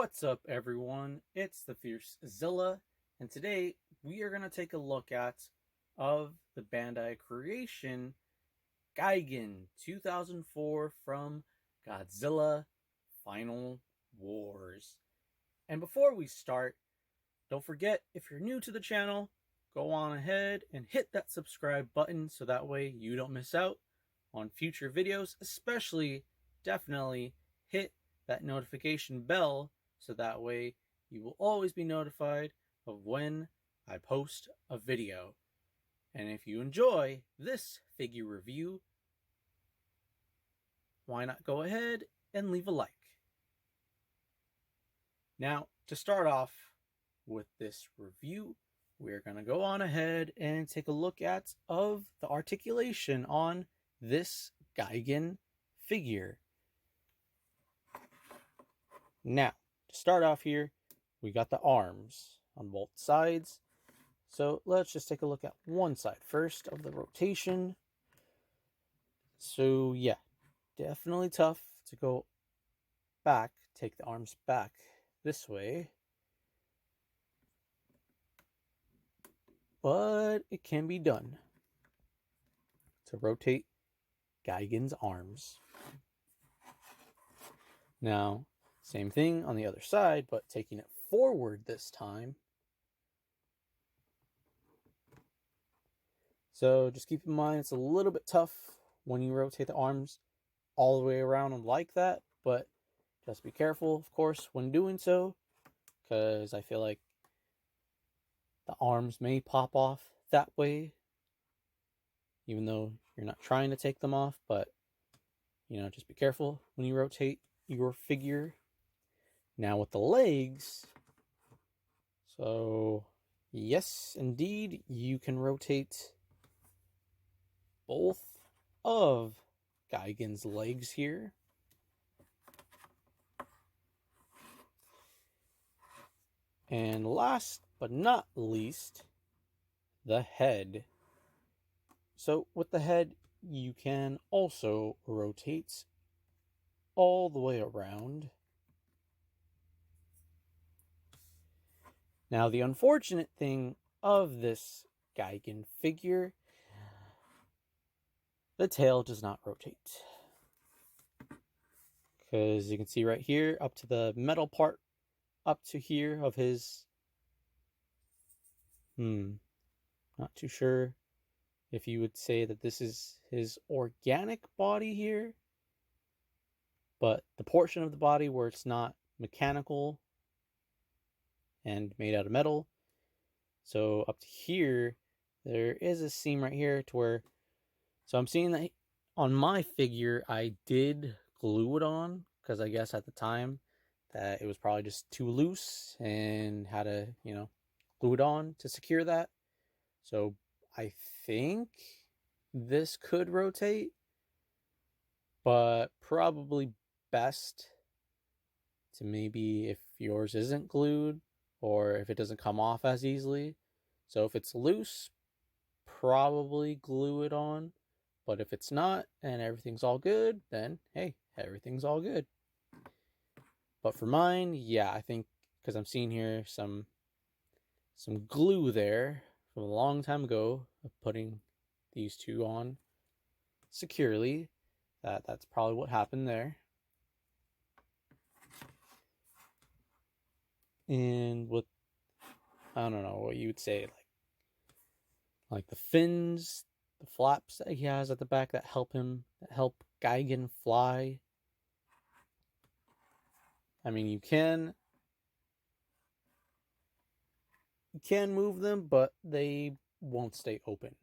What's up, everyone? It's the Fierce Zilla, and today we are going to take a look at of the Bandai creation Gigan 2004 from Godzilla Final Wars. And before we start, don't forget, if you're new to the channel, go on ahead and hit that subscribe button so that way you don't miss out on future videos. Especially, definitely hit that notification bell so that way you will always be notified of when I post a video. And if you enjoy this figure review, why not go ahead and leave a like. Now, to start off with this review, we're going to go on ahead and take a look at of the articulation on this Gigan figure. Now, to start off here, we got the arms on both sides. So let's just take a look at one side first of the rotation. So yeah, definitely tough to go back, take the arms back this way. But it can be done to rotate Gigan's arms. Now, same thing on the other side, but taking it forward this time. So just keep in mind, it's a little bit tough when you rotate the arms all the way around them like that, but just be careful, of course, when doing so, because I feel like the arms may pop off that way, even though you're not trying to take them off, but, just be careful when you rotate your figure. Now with the legs, so yes, indeed, you can rotate both of Gigan's legs here. And last but not least, the head. So with the head, you can also rotate all the way around. Now, the unfortunate thing of this Gigan figure, the tail does not rotate. Because you can see right here, up to the metal part, up to here of his... not too sure if you would say that this is his organic body here. But the portion of the body where it's not mechanical and made out of metal. So up to here, there is a seam right here to where... So I'm seeing that on my figure, I did glue it on, because I guess at the time that it was probably just too loose and had to, glue it on to secure that. So I think this could rotate, but probably best to maybe if yours isn't glued or if it doesn't come off as easily. So if it's loose, probably glue it on. But if it's not and everything's all good, then hey, everything's all good. But for mine, yeah, I think because I'm seeing here some glue there from a long time ago of putting these two on securely. That's probably what happened there. And with, I don't know what you would say, like the fins, the flaps that he has at the back that help Gigan fly. I mean, you can move them, but they won't stay open.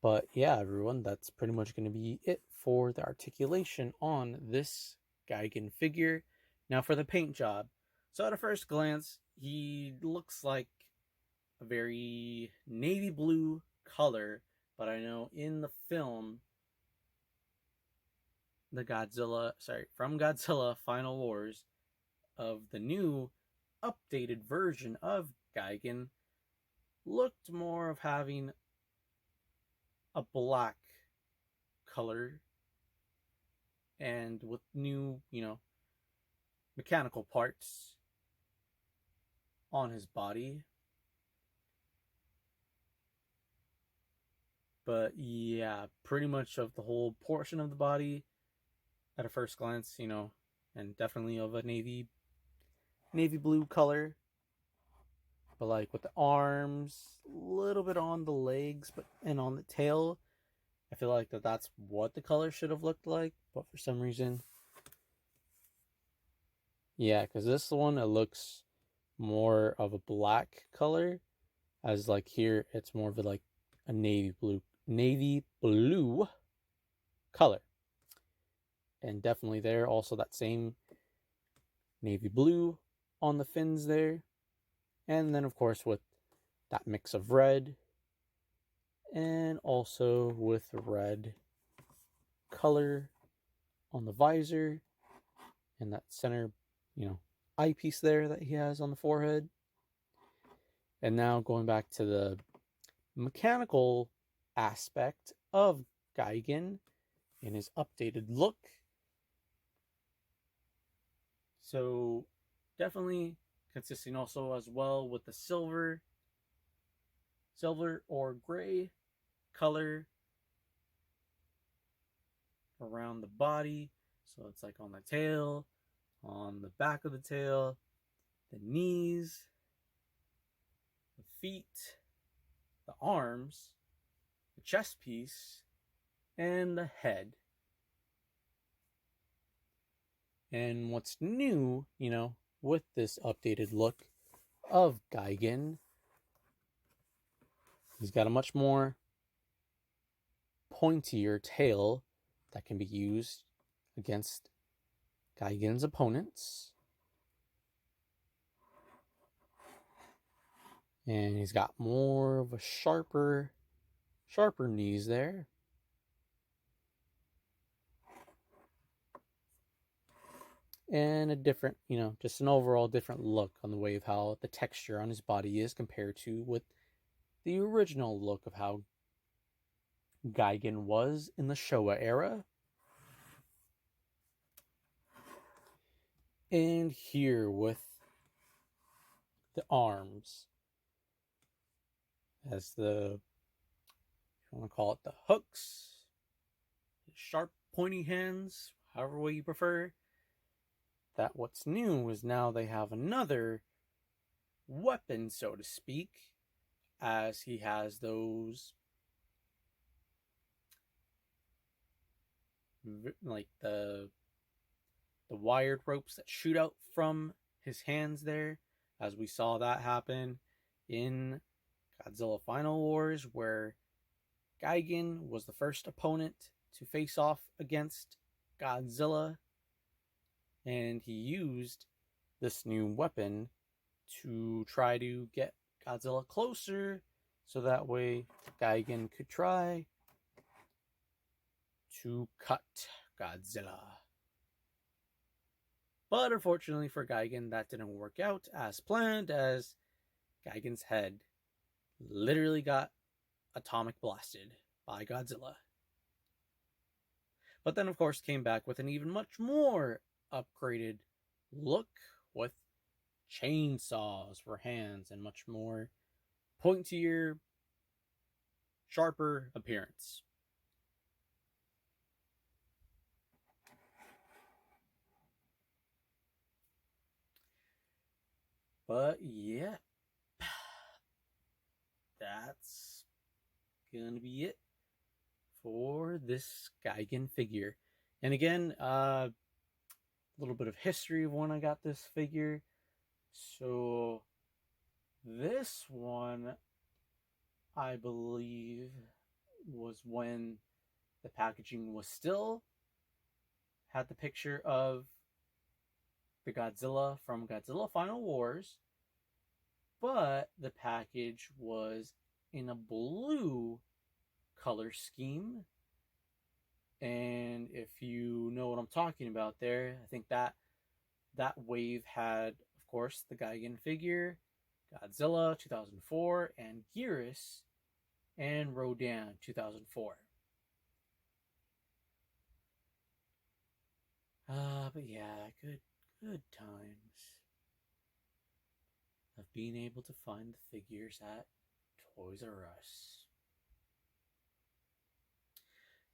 But yeah, everyone, that's pretty much going to be it for the articulation on this Gigan figure. Now for the paint job. So at a first glance, he looks like a very navy blue color, but I know in the film, from Godzilla Final Wars, of the new updated version of Gigan, looked more of having a black color and with new, mechanical parts on his body. But yeah, pretty much of the whole portion of the body at a first glance, and definitely of a navy blue color. But like with the arms, a little bit on the legs, and on the tail, I feel like that's what the color should have looked like. But for some reason, yeah, because this one it looks more of a black color, as like here it's more of like a navy blue color, and definitely there also that same navy blue on the fins there, and then of course with that mix of red and also with red color on the visor and that center, eyepiece there that he has on the forehead. And now going back to the mechanical aspect of Gigan in his updated look. So definitely consisting also as well with the silver or gray color around the body. So it's like on the tail, on the back of the tail, the knees, the feet, the arms, the chest piece, and the head. And what's new, with this updated look of Gigan, he's got a much more pointier tail that can be used against Gigan's opponents. And he's got more of a sharper knees there. And a different, just an overall different look on the way of how the texture on his body is compared to with the original look of how Gigan was in the Showa era. And here with the arms as the, if you want to call it the hooks, the sharp pointy hands, however way you prefer. That what's new is now they have another weapon, so to speak, as he has those like the wired ropes that shoot out from his hands there, as we saw that happen in Godzilla Final Wars, where Gigan was the first opponent to face off against Godzilla, and he used this new weapon to try to get Godzilla closer, so that way Gigan could try to cut Godzilla. But unfortunately for Gigan, that didn't work out as planned, as Gigan's head literally got atomic blasted by Godzilla. But then, of course, came back with an even much more upgraded look with chainsaws for hands and much more pointier, sharper appearance. But yeah, that's gonna be it for this Gigan figure. And again, a little bit of history of when I got this figure. So this one, I believe, was when the packaging was still had the picture of the Godzilla from Godzilla Final Wars, but the package was in a blue color scheme. And if you know what I'm talking about there, I think that wave had, of course, the Gigan figure, Godzilla 2004, and Gearus. and Rodan 2004. But yeah, good times of being able to find the figures at Toys R Us.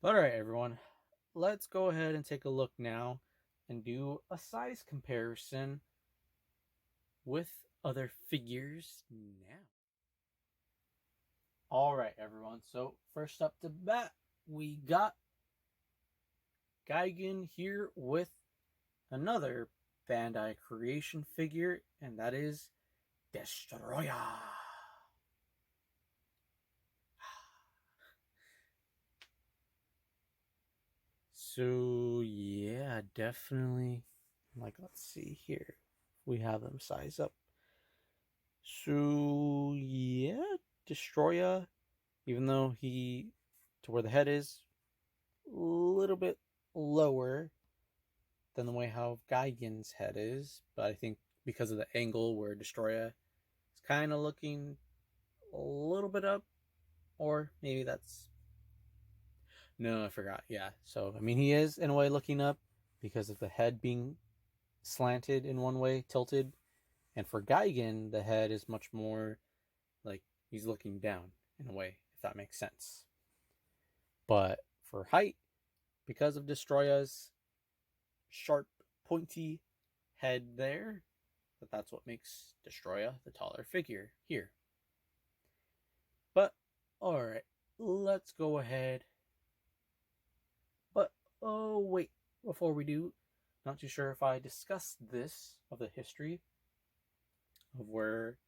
But alright, everyone, let's go ahead and take a look now and do a size comparison with other figures now. Alright, everyone, so first up to bat, we got Gigan here with another Bandai creation figure, and that is Destoroyah. So yeah, definitely. Like, let's see here. We have them size up. So yeah, Destoroyah, even though to where the head is, a little bit lower than the way how Gigan's head is, but I think because of the angle where Destoroyah is kind of looking a little bit up, or maybe that's... No, I forgot. Yeah, so I mean, he is in a way looking up because of the head being slanted in one way, tilted, and for Gigan, the head is much more like he's looking down in a way, if that makes sense. But for height, because of Destoroyah's sharp, pointy head there, that's what makes Destoroyah the taller figure here. But alright, let's go ahead. But oh wait, before we do, not too sure if I discussed this of the history of where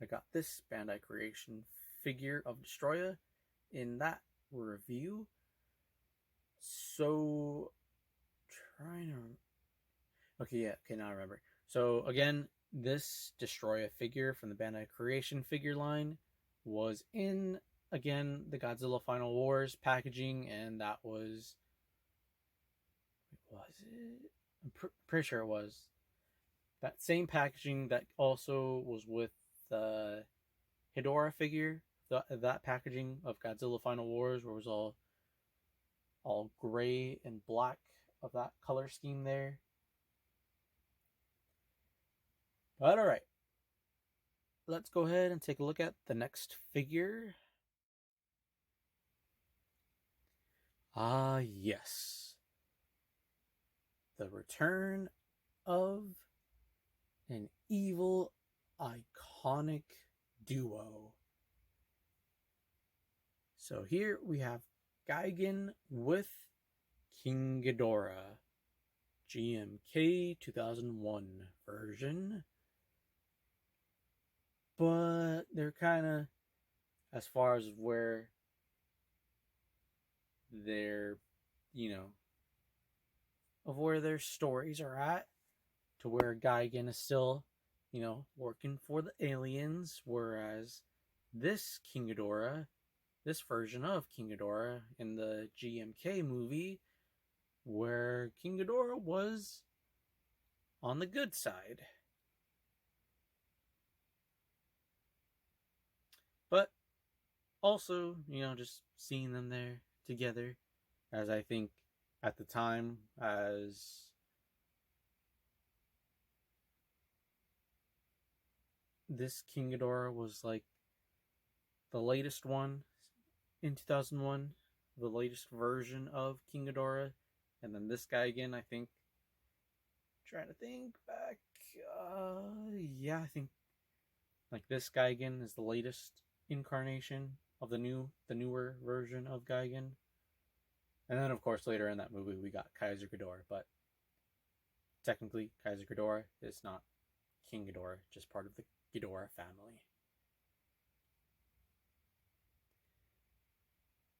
I got this Bandai creation figure of Destoroyah in that review. So trying to... Okay, yeah, okay, now I remember. So again, this Destoroyah figure from the Bandai creation figure line was in, again, the Godzilla Final Wars packaging, and that was it? I'm pretty sure it was that same packaging that also was with the Ghidorah figure, that packaging of Godzilla Final Wars, where it was all gray and black of that color scheme there. But alright, let's go ahead and take a look at the next figure. Ah, yes. The return of an evil, iconic duo. So here we have Gigan with King Ghidorah, GMK 2001 version. But they're kind of, as far as where they're, of where their stories are at, to where Gigan is still, working for the aliens, whereas this King Ghidorah, this version of King Ghidorah in the GMK movie, where King Ghidorah was on the good side. But also, just seeing them there together, as I think at the time, as this King Ghidorah was like the latest one in 2001, the latest version of King Ghidorah, and then this guy again, I think, trying to think back, yeah, I think like this guy again is the latest incarnation of the newer version of Gigan. And then of course later in that movie we got Kaiser Ghidorah, but technically Kaiser Ghidorah is not King Ghidorah, just part of the Ghidorah family.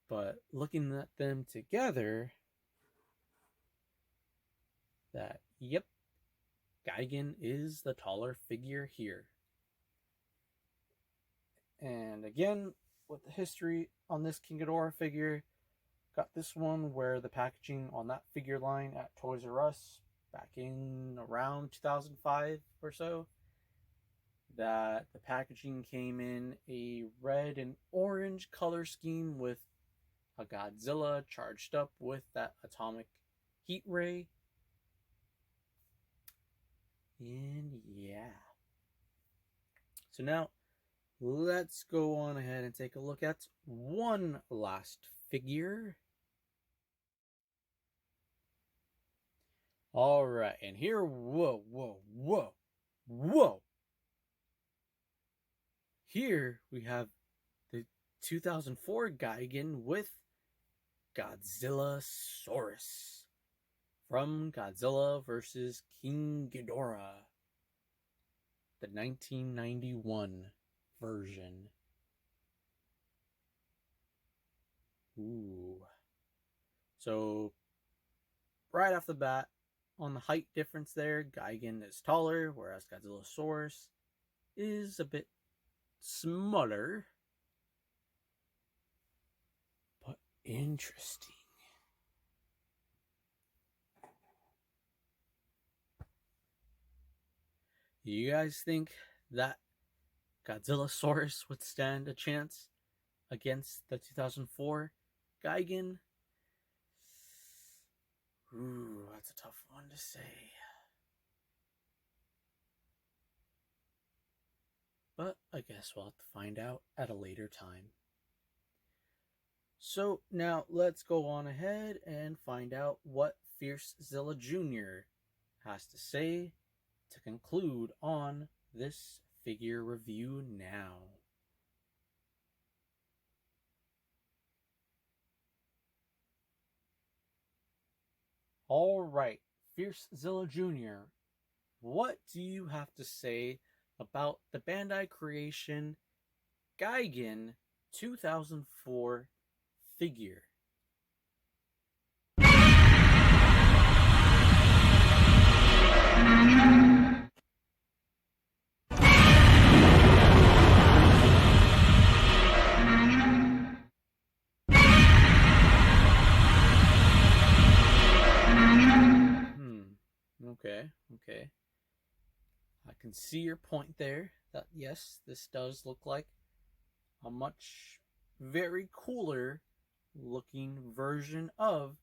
But looking at them together, that, yep, Gigan is the taller figure here. And again, with the history on this King Ghidorah figure, got this one where the packaging on that figure line at Toys R Us back in around 2005 or so, that the packaging came in a red and orange color scheme with a Godzilla charged up with that atomic heat ray. And yeah. So now let's go on ahead and take a look at one last figure. All right, and here, whoa. Here we have the 2004 Gigan with Godzillasaurus from Godzilla vs. King Ghidorah, the 1991 version. Ooh. So, right off the bat, on the height difference there, Gigan is taller, whereas Godzillasaurus is a bit smaller. But interesting. You guys think that Godzillasaurus would stand a chance against the 2004 Gigan? Ooh, that's a tough one to say. But I guess we'll have to find out at a later time. So now let's go on ahead and find out what Fiercezilla Jr. has to say to conclude on this figure review now. All right, Fiercezilla Jr., what do you have to say about the Bandai creation Gigan 2004 figure? Okay. I can see your point there, that yes, this does look like a much very cooler looking version of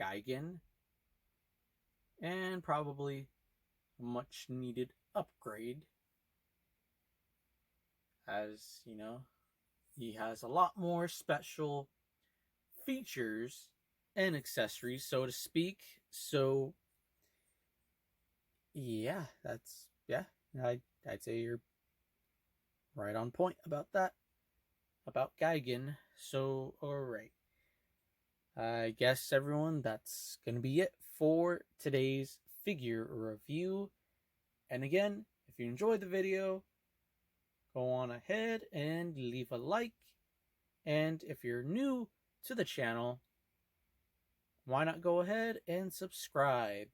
Gigan, and probably a much needed upgrade, as you know, he has a lot more special features and accessories, so to speak. So yeah, I'd say you're right on point about that, about Gigan. So, alright. I guess, everyone, that's going to be it for today's figure review. And again, if you enjoyed the video, go on ahead and leave a like. And if you're new to the channel, why not go ahead and subscribe?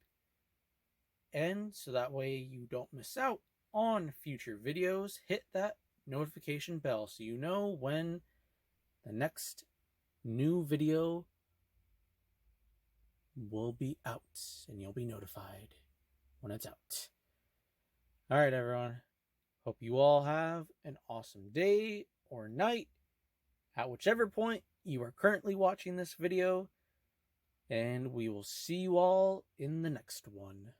And so that way you don't miss out on future videos, hit that notification bell so you know when the next new video will be out, and you'll be notified when it's out. Alright, everyone. Hope you all have an awesome day or night at whichever point you are currently watching this video, and we will see you all in the next one.